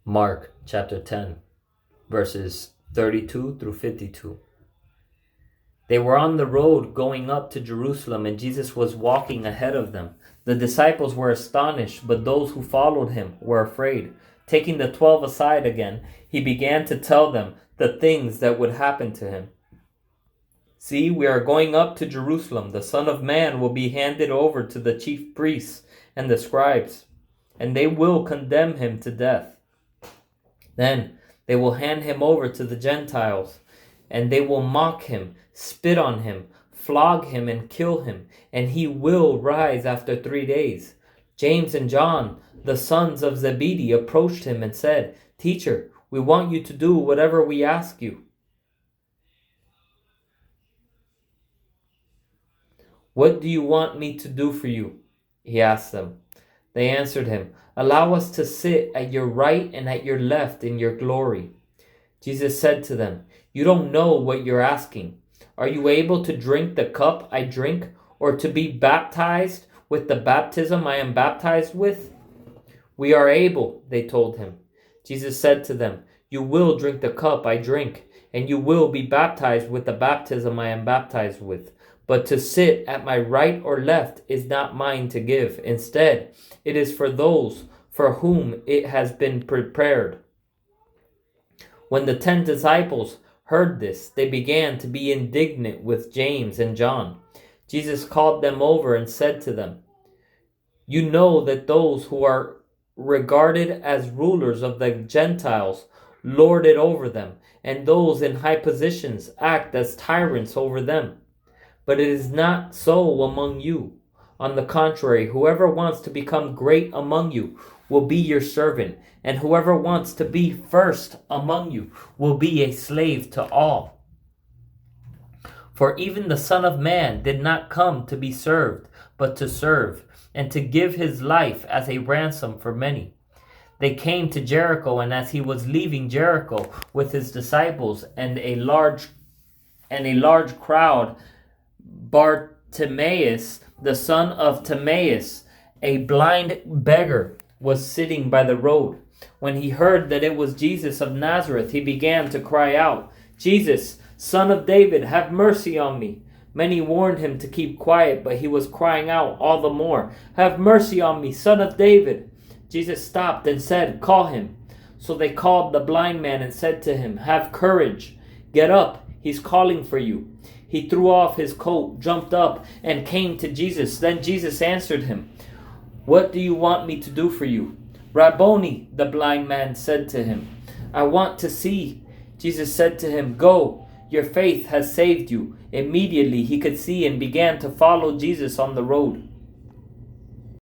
Mark chapter 10, verses 32 through 52. They were on the road going up to Jerusalem, and Jesus was walking ahead of them. The disciples were astonished, but those who followed him were afraid. Taking the 12 aside again, he began to tell them the things that would happen to him. "See, we are going up to Jerusalem. The Son of Man will be handed over to the chief priests and the scribes, and they will condemn him to death. Then they will hand him over to the Gentiles, and they will mock him, spit on him, flog him, and kill him, and he will rise after 3 days." James and John, the sons of Zebedee, approached him and said, "Teacher, we want you to do whatever we ask you." "What do you want me to do for you?" he asked them. They answered him, "Allow us to sit at your right and at your left in your glory." Jesus said to them, "You don't know what you're asking. Are you able to drink the cup I drink, or to be baptized with the baptism I am baptized with?" "We are able," they told him. Jesus said to them, "You will drink the cup I drink, and you will be baptized with the baptism I am baptized with. But to sit at my right or left is not mine to give. Instead, it is for those for whom it has been prepared." When the 10 disciples heard this, they began to be indignant with James and John. Jesus called them over and said to them, "You know that those who are regarded as rulers of the Gentiles lord it over them, and those in high positions act as tyrants over them. But it is not so among you. On the contrary, whoever wants to become great among you will be your servant, and whoever wants to be first among you will be a slave to all. For even the Son of Man did not come to be served, but to serve, and to give his life as a ransom for many." They came to Jericho, and as he was leaving Jericho with his disciples and a large crowd, Bartimaeus, the son of Timaeus, a blind beggar, was sitting by the road. When he heard that it was Jesus of Nazareth, he began to cry out, "Jesus, Son of David, have mercy on me." Many warned him to keep quiet, but he was crying out all the more, "Have mercy on me, Son of David." Jesus stopped and said, "Call him." So they called the blind man and said to him, "Have courage, get up, he's calling for you." He threw off his coat, jumped up, and came to Jesus. Then Jesus answered him, "What do you want me to do for you?" "Rabboni," the blind man said to him, "I want to see." Jesus said to him, "Go, your faith has saved you." Immediately he could see and began to follow Jesus on the road.